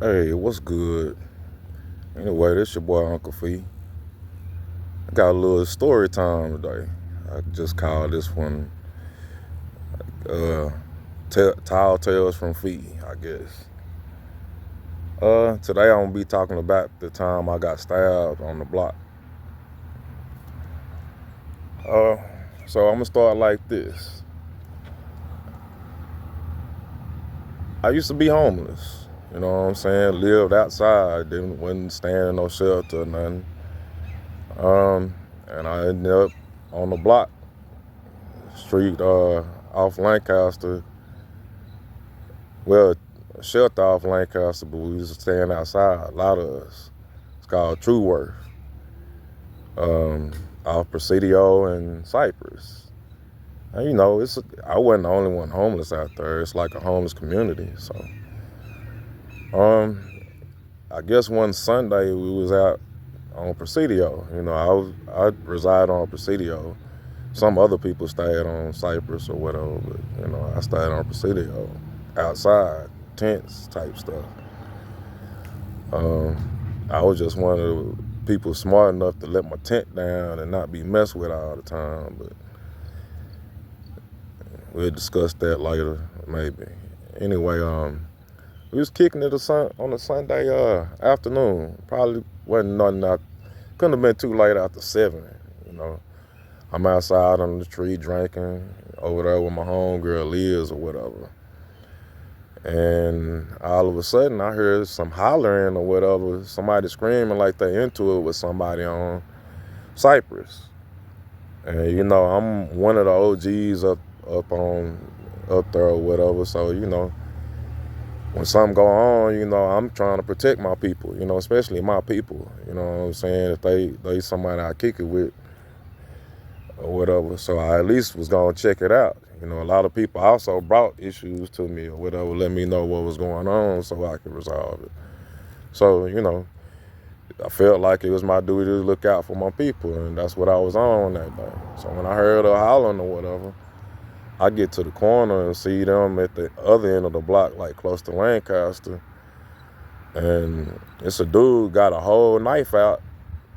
Hey, what's good? Anyway, this your boy Uncle Fee. I got a little story time today. I just call this one uh, Tall Tales from Fee, I guess. Today I'm gonna be talking about the time I got stabbed on the block. Uh, so I'm gonna start like this. I used to be homeless. You know what I'm saying? Lived outside, didn't wasn't staying in no shelter or nothing. And I ended up on the block, street off Lancaster. Well, shelter off Lancaster, but we was staying outside. A lot of us. It's called True Worth, um, off Presidio and Cypress. And, I wasn't the only one homeless out there. It's like a homeless community. So, um, I guess one Sunday we was out on Presidio. I reside on Presidio. Some other people stayed on Cypress or whatever, but I stayed on Presidio, outside, tents type stuff. Um, I was just one of the people smart enough to let my tent down and not be messed with all the time. But we'll discuss that later, maybe. Anyway, we was kicking it on a Sunday afternoon. Probably wasn't nothing out. Couldn't have been too late after 7. You know, I'm outside on the tree drinking over there with my homegirl Liz or whatever. And all of a sudden, I heard some hollering or whatever, somebody screaming like they into it with somebody on Cypress. And I'm one of the OGs up there or whatever. So when something go on, I'm trying to protect my people. Especially my people. You know what I'm saying? If they somebody I kick it with or whatever. So I at least was gonna check it out. A lot of people also brought issues to me or whatever, let me know what was going on so I could resolve it. So, I felt like it was my duty to look out for my people, and that's what I was on that day. So when I heard her hollering or whatever, I get to the corner and see them at the other end of the block, like close to Lancaster, and it's a dude got a whole knife out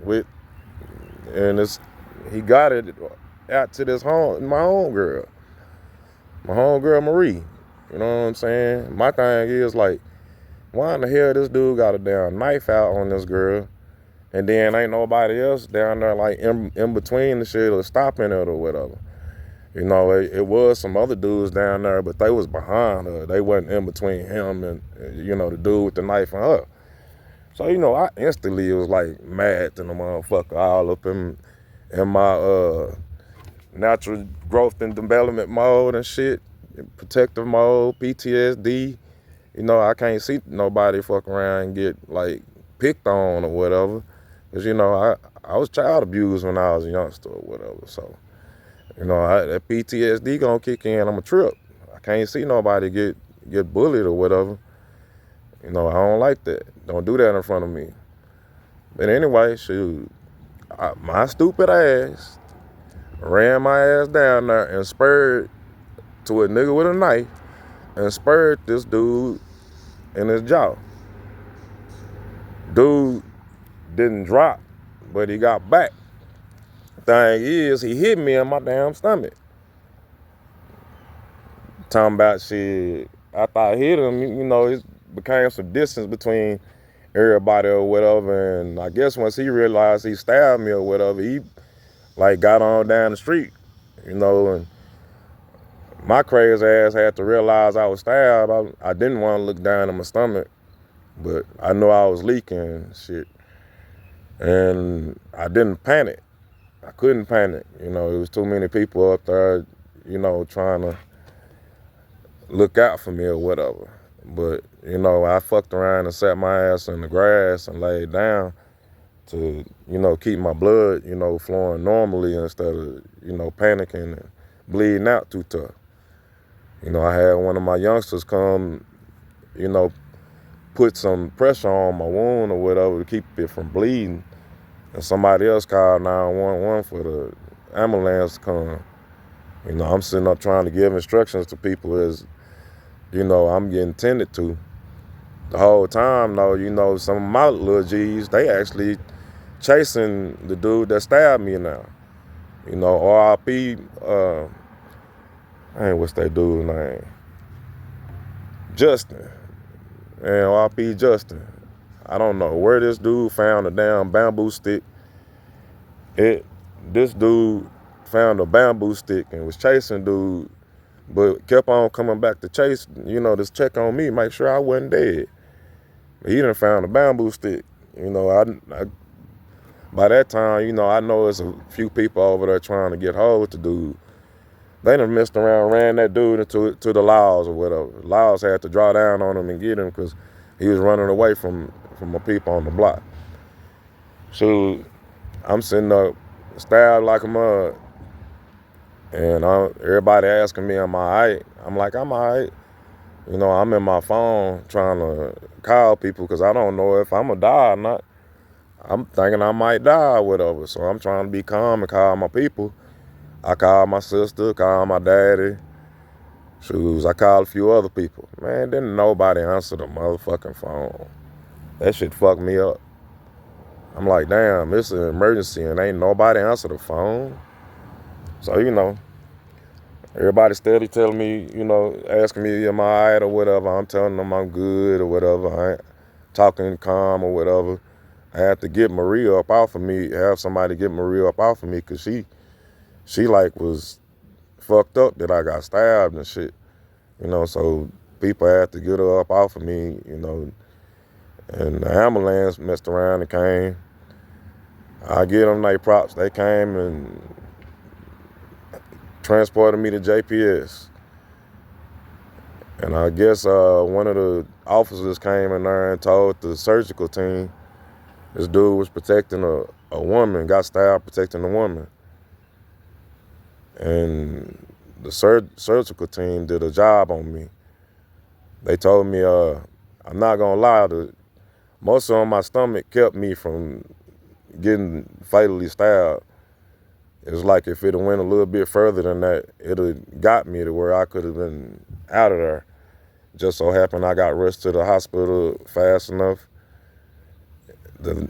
with, and he got it out to my homegirl Marie. You know what I'm saying? My thing is like, why in the hell this dude got a damn knife out on this girl, and then ain't nobody else down there like in between the shit or stopping it or whatever. It was some other dudes down there, but they was behind her. They wasn't in between him and the dude with the knife and her. So I instantly was like mad to the motherfucker, all up in my natural growth and development mode and shit, protective mode, PTSD. I can't see nobody fuck around and get like picked on or whatever. Cause I was child abused when I was a youngster or whatever. So, that PTSD gonna kick in, I'm a trip. I can't see nobody get bullied or whatever. I don't like that. Don't do that in front of me. But anyway, shoot, my stupid ass ran my ass down there and spurred to a nigga with a knife and spurred this dude in his jaw. Dude didn't drop, but he got back. Thing is, he hit me in my damn stomach. Talking about shit. After I hit him, it became some distance between everybody or whatever. And I guess once he realized he stabbed me or whatever, he like got on down the street, and my crazy ass had to realize I was stabbed. I didn't want to look down at my stomach, but I knew I was leaking and shit. And I didn't panic. I couldn't panic. It was too many people up there, trying to look out for me or whatever. But, I fucked around and sat my ass in the grass and laid down to, keep my blood, flowing normally instead of, panicking and bleeding out too tough. I had one of my youngsters come, put some pressure on my wound or whatever to keep it from bleeding. And somebody else called 911 for the ambulance to come. I'm sitting up trying to give instructions to people as, I'm getting tended to. The whole time, though, you know, some of my little G's, they actually chasing the dude that stabbed me now. You know, RIP, what's that dude's name? Justin. And RIP Justin. I don't know where this dude found a damn bamboo stick. This dude found a bamboo stick and was chasing dude, but kept on coming back to chase, you know, to check on me, make sure I wasn't dead. He done found a bamboo stick. You know, I by that time, you know, I know there's a few people over there trying to get hold of the dude. They done messed around, ran that dude into to the Laos or whatever. Laos had to draw down on him and get him because he was running away from the people on the block. So I'm sitting up, stabbed like a mud, and everybody asking me, am I all right? I'm like, I'm all right. You know, I'm in my phone trying to call people because I don't know if I'm going to die or not. I'm thinking I might die or whatever. So I'm trying to be calm and call my people. I called my sister, called my daddy. Shoes, I called a few other people. Man, didn't nobody answer the motherfucking phone. That shit fucked me up. I'm like, damn, it's an emergency and ain't nobody answer the phone. So, you know, everybody steady telling me, you know, asking me, am I all right or whatever. I'm telling them I'm good or whatever. I ain't talking calm or whatever. I had to get Maria up off of me, have somebody get Maria up off of me because she like was fucked up that I got stabbed and shit. You know, so people had to get her up off of me, you know. And the ambulance messed around and came. I give them their props. They came and transported me to JPS. And I guess one of the officers came in there and told the surgical team this dude was protecting a woman, got stabbed protecting a woman. And the surgical team did a job on me. They told me, I'm not gonna lie, most of my stomach kept me from getting fatally stabbed. It was like if it had went a little bit further than that, it had got me to where I could have been out of there. Just so happened I got rushed to the hospital fast enough. The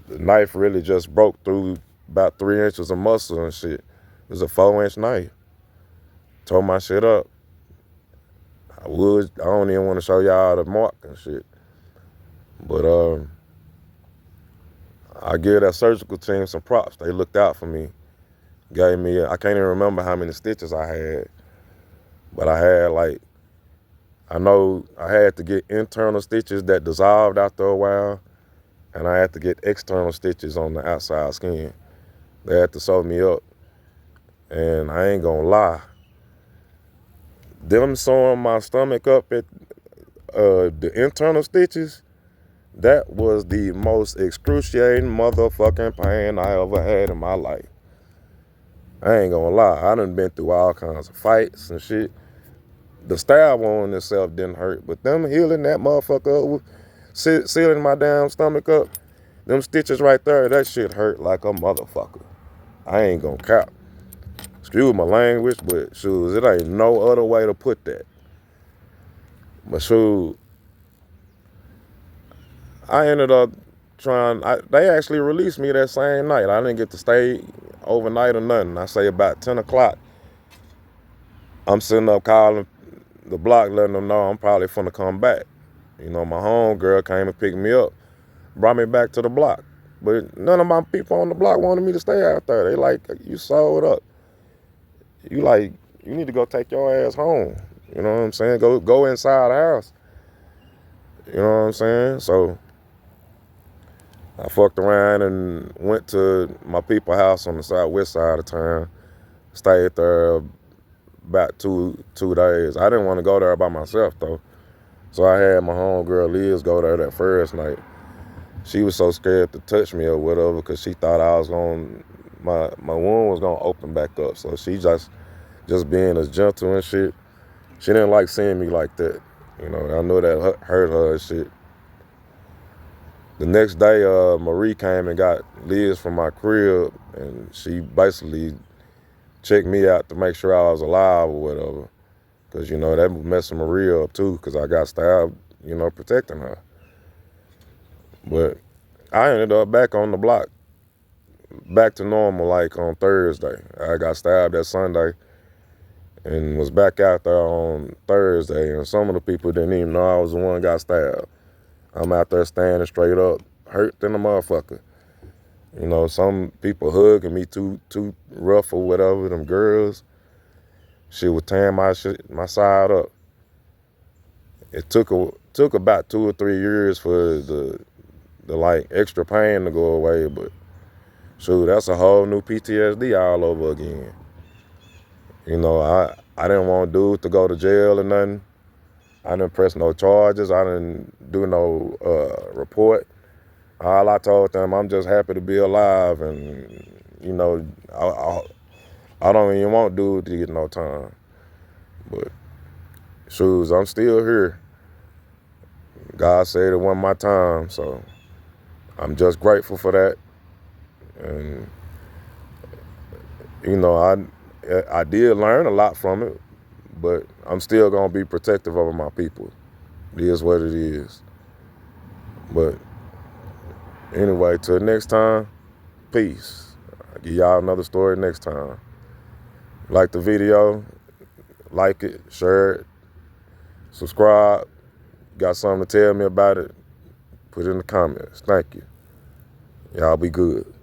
knife really just broke through about 3 inches of muscle and shit. It was a 4-inch knife. Tore my shit up. I don't even want to show y'all the mark and shit. But I give that surgical team some props. They looked out for me. Gave me, I can't even remember how many stitches I had. But I had I know I had to get internal stitches that dissolved after a while. And I had to get external stitches on the outside skin. They had to sew me up. And I ain't gonna lie. Them sewing my stomach up at the internal stitches, that was the most excruciating motherfucking pain I ever had in my life. I ain't gonna lie. I done been through all kinds of fights and shit. The stab wound itself didn't hurt, but them healing that motherfucker up, sealing my damn stomach up, them stitches right there, that shit hurt like a motherfucker. I ain't gonna cap. Excuse my language, but shoot, it ain't no other way to put that. But shoot, I ended up they actually released me that same night. I didn't get to stay overnight or nothing. I say about 10 o'clock, I'm sitting up calling the block, letting them know I'm probably finna come back. You know, my homegirl came and picked me up, brought me back to the block. But none of my people on the block wanted me to stay out there. They like, you sold up. You need to go take your ass home. You know what I'm saying? Go inside the house. You know what I'm saying? So I fucked around and went to my people's house on the southwest side of town. Stayed there about two days. I didn't want to go there by myself though. So I had my homegirl Liz go there that first night. She was so scared to touch me or whatever because she thought my wound was gonna open back up. So she just being as gentle and shit. She didn't like seeing me like that. You know, I know that hurt her and shit. The next day, Marie came and got Liz from my crib, and she basically checked me out to make sure I was alive or whatever. Because, you know, that was messing Maria up too, because I got stabbed, protecting her. But I ended up back on the block, back to normal like on Thursday. I got stabbed that Sunday and was back out there on Thursday, and some of the people didn't even know I was the one that got stabbed. I'm out there standing straight up, hurt than a motherfucker. Some people hugging me too rough or whatever, them girls. Shit was tearing my side up. It took about 2 or 3 years for the like extra pain to go away, but shoot, that's a whole new PTSD all over again. I didn't want dude to go to jail or nothing. I didn't press no charges. I didn't do no report. All I told them, I'm just happy to be alive, and I don't even want dude to get no time. But shoes, I'm still here. God said it wasn't my time, so I'm just grateful for that. And I did learn a lot from it, but I'm still gonna be protective over my people. It is what it is. But anyway, till next time, peace. I'll give y'all another story next time. Like the video, like it, share it, subscribe. Got something to tell me about it, put it in the comments. Thank you. Y'all be good.